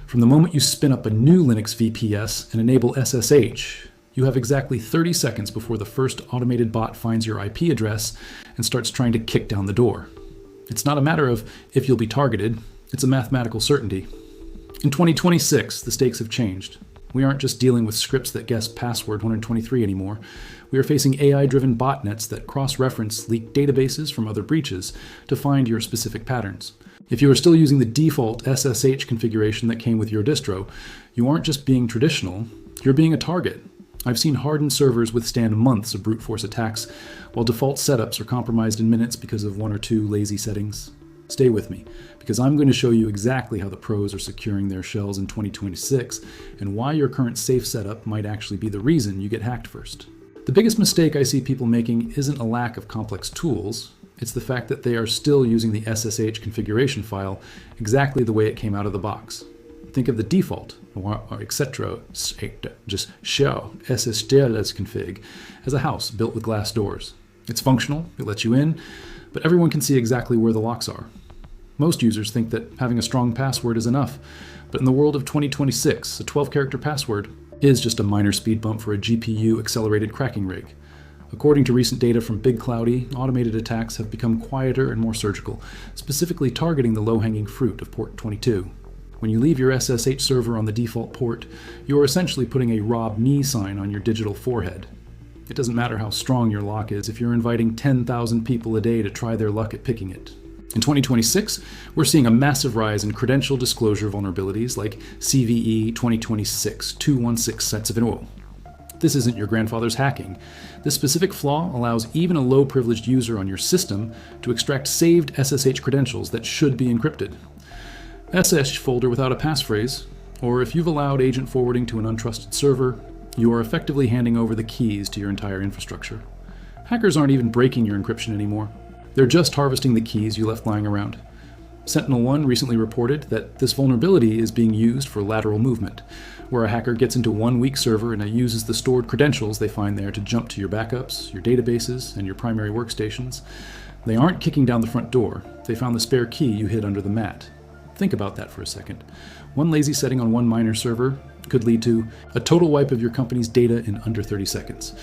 From the moment you spin up a new Linux VPS and enable SSH, you have exactly 30 seconds before the first automated bot finds your IP address and starts trying to kick down the door. It's not a matter of if you'll be targeted, it's a mathematical certainty. In 2026, the stakes have changed. We aren't just dealing with scripts that guess password 123 anymore. We are facing AI-driven botnets that cross-reference leaked databases from other breaches to find your specific patterns. If you are still using the default SSH configuration that came with your distro, you aren't just being traditional, you're being a target. I've seen hardened servers withstand months of brute force attacks, while default setups are compromised in minutes because of one or two lazy settings. Stay with me, because I'm going to show you exactly how the pros are securing their shells in 2026, and why your current safe setup might actually be the reason you get hacked first. The biggest mistake I see people making isn't a lack of complex tools, it's the fact that they are still using the SSH configuration file exactly the way it came out of the box. Think of the default, or etc. just show SSH config as a house built with glass doors. It's functional, it lets you in, but everyone can see exactly where the locks are. Most users think that having a strong password is enough, but in the world of 2026, a 12-character password is just a minor speed bump for a GPU-accelerated cracking rig. According to recent data from Big Cloudy, automated attacks have become quieter and more surgical, specifically targeting the low-hanging fruit of port 22. When you leave your SSH server on the default port, you are essentially putting a rob me sign on your digital forehead. It doesn't matter how strong your lock is if you're inviting 10,000 people a day to try their luck at picking it. In 2026, we're seeing a massive rise in credential disclosure vulnerabilities like CVE 2026-216-7. This isn't your grandfather's hacking. This specific flaw allows even a low-privileged user on your system to extract saved SSH credentials that should be encrypted. SSH folder without a passphrase, or if you've allowed agent forwarding to an untrusted server, you are effectively handing over the keys to your entire infrastructure. Hackers aren't even breaking your encryption anymore. They're just harvesting the keys you left lying around. Sentinel-1 recently reported that this vulnerability is being used for lateral movement, where a hacker gets into one weak server and uses the stored credentials they find there to jump to your backups, your databases, and your primary workstations. They aren't kicking down the front door. They found the spare key you hid under the mat. Think about that for a second. One lazy setting on one minor server could lead to a total wipe of your company's data in under 30 seconds.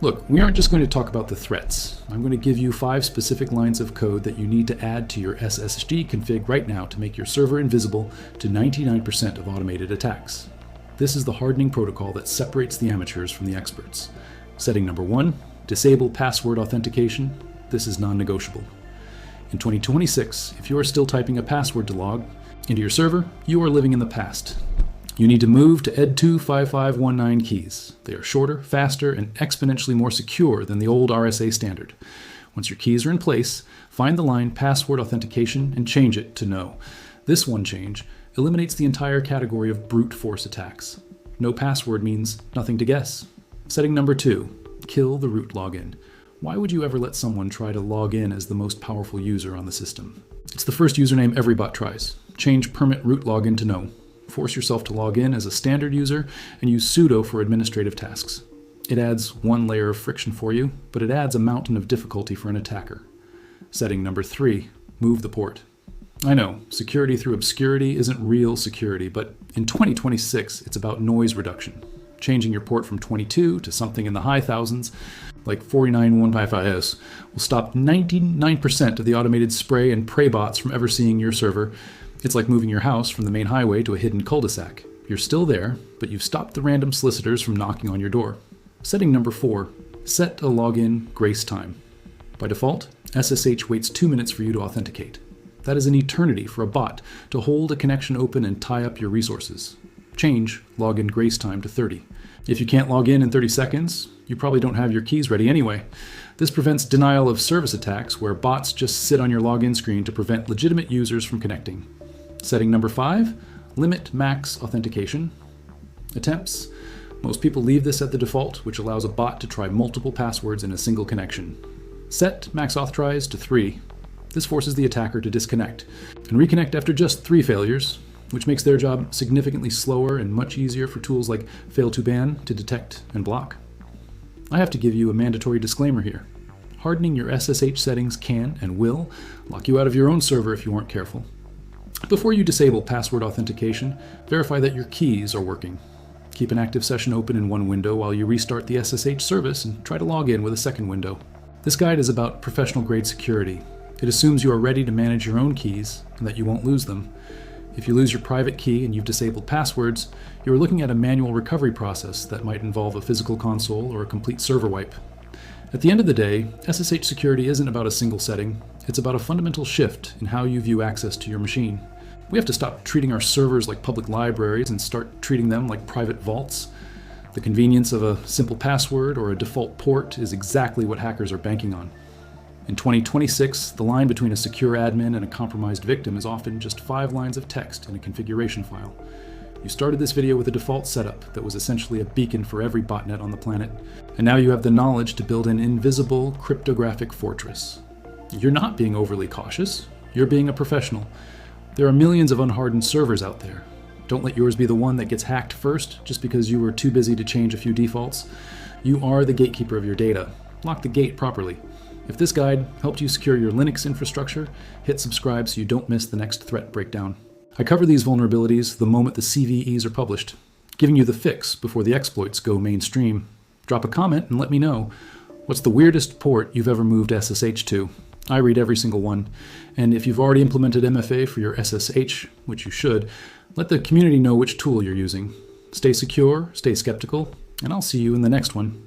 Look, we aren't just going to talk about the threats. I'm going to give you 5 specific lines of code that you need to add to your SSH config right now to make your server invisible to 99% of automated attacks. This is the hardening protocol that separates the amateurs from the experts. Setting number 1, disable password authentication. This is non-negotiable. In 2026, if you are still typing a password to log into your server, you are living in the past. You need to move to ed25519 keys. They are shorter, faster, and exponentially more secure than the old RSA standard. Once your keys are in place, find the line password authentication and change it to no. This one change eliminates the entire category of brute force attacks. No password means nothing to guess. Setting number 2, kill the root login. Why would you ever let someone try to log in as the most powerful user on the system? It's the first username every bot tries. Change permit root login to no. Force yourself to log in as a standard user and use sudo for administrative tasks. It adds one layer of friction for you, but it adds a mountain of difficulty for an attacker. Setting number 3, move the port. I know, security through obscurity isn't real security, but in 2026, it's about noise reduction. Changing your port from 22 to something in the high thousands, like 49155S, will stop 99% of the automated spray and pray bots from ever seeing your server. It's like moving your house from the main highway to a hidden cul-de-sac. You're still there, but you've stopped the random solicitors from knocking on your door. Setting number 4, set a login grace time. By default, SSH waits 2 minutes for you to authenticate. That is an eternity for a bot to hold a connection open and tie up your resources. Change login grace time to 30. If you can't log in 30 seconds, you probably don't have your keys ready anyway. This prevents denial of service attacks where bots just sit on your login screen to prevent legitimate users from connecting. Setting number 5, limit max authentication. Attempts. Most people leave this at the default, which allows a bot to try multiple passwords in a single connection. Set max auth tries to 3. This forces the attacker to disconnect and reconnect after just 3 failures, which makes their job significantly slower and much easier for tools like fail2ban to detect and block. I have to give you a mandatory disclaimer here. Hardening your SSH settings can and will lock you out of your own server if you aren't careful. Before you disable password authentication, verify that your keys are working. Keep an active session open in one window while you restart the SSH service and try to log in with a second window. This guide is about professional-grade security. It assumes you are ready to manage your own keys and that you won't lose them. If you lose your private key and you've disabled passwords, you are looking at a manual recovery process that might involve a physical console or a complete server wipe. At the end of the day, SSH security isn't about a single setting. It's about a fundamental shift in how you view access to your machine. We have to stop treating our servers like public libraries and start treating them like private vaults. The convenience of a simple password or a default port is exactly what hackers are banking on. In 2026, the line between a secure admin and a compromised victim is often just 5 lines of text in a configuration file. You started this video with a default setup that was essentially a beacon for every botnet on the planet, and now you have the knowledge to build an invisible cryptographic fortress. You're not being overly cautious, you're being a professional. There are millions of unhardened servers out there. Don't let yours be the one that gets hacked first just because you were too busy to change a few defaults. You are the gatekeeper of your data. Lock the gate properly. If this guide helped you secure your Linux infrastructure, hit subscribe so you don't miss the next threat breakdown. I cover these vulnerabilities the moment the CVEs are published, giving you the fix before the exploits go mainstream. Drop a comment and let me know, what's the weirdest port you've ever moved SSH to? I read every single one, and if you've already implemented MFA for your SSH, which you should, let the community know which tool you're using. Stay secure, stay skeptical, and I'll see you in the next one.